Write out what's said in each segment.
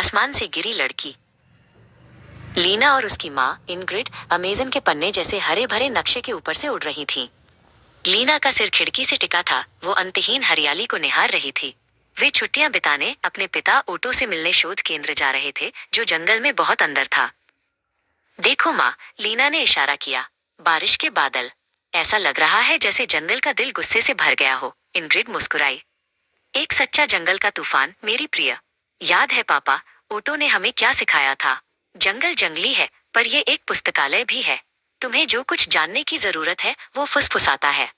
आसमान से गिरी लड़की। लीना और उसकी माँ इनग्रिड अमेज़न के पन्ने जैसे हरे भरे नक्शे के ऊपर से उड़ रही थीं। लीना का सिर खिड़की से टिका था, वो अंतहीन हरियाली को निहार रही थी। वे छुट्टियां बिताने अपने पिता ओटो से मिलने शोध केंद्र जा रहे थे, जो जंगल में बहुत अंदर था। देखो माँ, लीना ने इशारा किया। बारिश के बादल। ऐसा लग रहा है जैसे जंगल का दिल गुस्से से भर गया हो। इनग्रिड मुस्कुराई। एक सच्चा जंगल का तूफान मेरी प्रिय। याद है पापा, ओटो ने हमें क्या सिखाया था? जंगल जंगली है, पर यह एक पुस्तकालय भी है। तुम्हें जो कुछ जानने की जरूरत है वो फुसफुसाता है।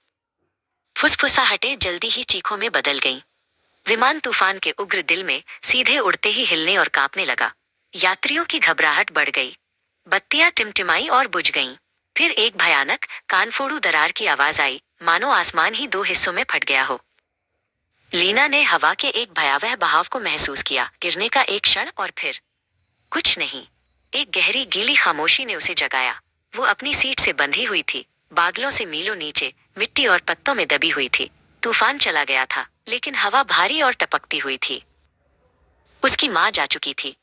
फुसफुसाहटें जल्दी ही चीखों में बदल गईं। विमान तूफान के उग्र दिल में सीधे उड़ते ही हिलने और कांपने लगा। यात्रियों की घबराहट बढ़ गई। बत्तियां टिमटिमाई और बुझ गईं। फिर एक भयानक कानफोड़ू दरार की आवाज आई, मानो आसमान ही दो हिस्सों में फट गया हो। लीना ने हवा के एक भयावह बहाव को महसूस किया, गिरने का एक क्षण और फिर कुछ नहीं। एक गहरी गीली खामोशी ने उसे जगाया। वो अपनी सीट से बंधी हुई थी, बादलों से मीलों नीचे, मिट्टी और पत्तों में दबी हुई थी। तूफान चला गया था, लेकिन हवा भारी और टपकती हुई थी। उसकी माँ जा चुकी थी।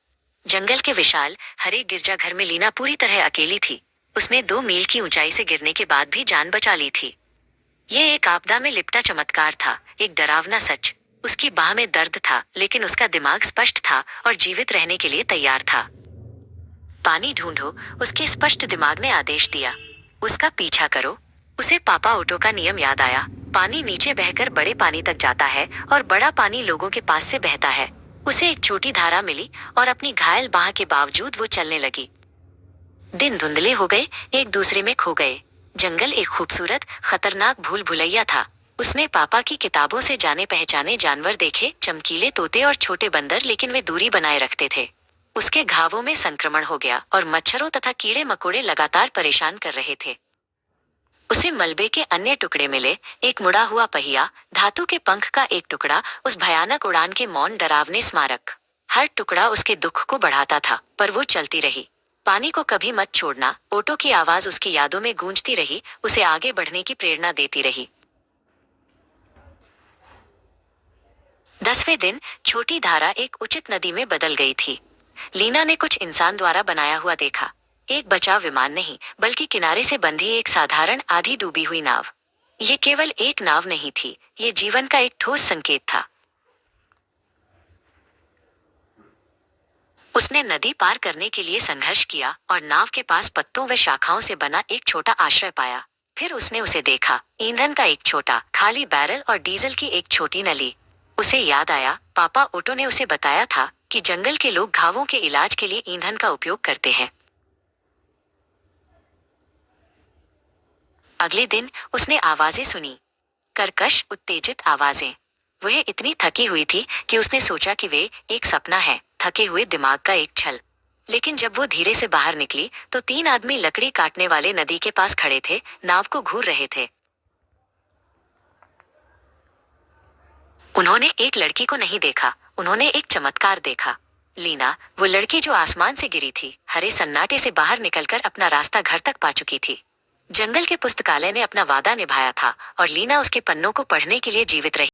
जंगल के विशाल हरे गिरजाघर में लीना पूरी तरह अकेली थी। उसने 2 मील की ऊंचाई से गिरने के बाद भी जान बचा ली थी। ये एक आपदा में लिपटा चमत्कार था, एक डरावना सच। उसकी बाह में दर्द था, लेकिन उसका दिमाग स्पष्ट था और जीवित रहने के लिए तैयार था। पानी ढूंढो, उसके स्पष्ट दिमाग ने आदेश दिया। उसका पीछा करो। उसे पापा ओटो का नियम याद आया। पानी नीचे बहकर बड़े पानी तक जाता है और बड़ा पानी लोगों के पास से बहता है। उसे एक छोटी धारा मिली और अपनी घायल बाह के बावजूद वो चलने लगी। दिन धुंधले हो गए, एक दूसरे में खो गए। जंगल एक खूबसूरत खतरनाक भूल भुलैया था। उसने पापा की किताबों से जाने पहचाने जानवर देखे, चमकीले तोते और छोटे बंदर, लेकिन वे दूरी बनाए रखते थे। उसके घावों में संक्रमण हो गया और मच्छरों तथा कीड़े मकोड़े लगातार परेशान कर रहे थे। उसे मलबे के अन्य टुकड़े मिले, एक मुड़ा हुआ पहिया, धातु के पंख का एक टुकड़ा, उस भयानक उड़ान के मौन डरावने स्मारक। हर टुकड़ा उसके दुख को बढ़ाता था, पर वो चलती रही। पानी को कभी मत छोड़ना, ओटो की आवाज उसकी यादों में गूंजती रही, उसे आगे बढ़ने की प्रेरणा देती रही। 10वें दिन छोटी धारा एक उचित नदी में बदल गई थी। लीना ने कुछ इंसान द्वारा बनाया हुआ देखा। एक बचाव विमान नहीं, बल्कि किनारे से बंधी एक साधारण आधी डूबी हुई नाव। ये केवल एक नाव नहीं थी, ये जीवन का एक ठोस संकेत था। उसने नदी पार करने के लिए संघर्ष किया और नाव के पास पत्तों व शाखाओं से बना एक छोटा आश्रय पाया। फिर उसने उसे देखा, ईंधन का एक छोटा खाली बैरल और डीजल की एक छोटी नली। उसे याद आया, पापा ओटो ने उसे बताया था कि जंगल के लोग घावों के इलाज के लिए ईंधन का उपयोग करते हैं। अगले दिन उसने आवाजें सुनी, कर्कश उत्तेजित आवाजें। वह इतनी थकी हुई थी कि उसने सोचा कि वे एक सपना है, थके हुए दिमाग का एक छल। लेकिन जब वो धीरे से बाहर निकली तो 3 आदमी लकड़ी काटने वाले नदी के पास खड़े थे, नाव को घूर रहे थे। उन्होंने एक लड़की को नहीं देखा, उन्होंने एक चमत्कार देखा। लीना, वो लड़की जो आसमान से गिरी थी, हरे सन्नाटे से बाहर निकलकर अपना रास्ता घर तक पा चुकी थी। जंगल के पुस्तकालय ने अपना वादा निभाया था और लीना उसके पन्नों को पढ़ने के लिए जीवित रही।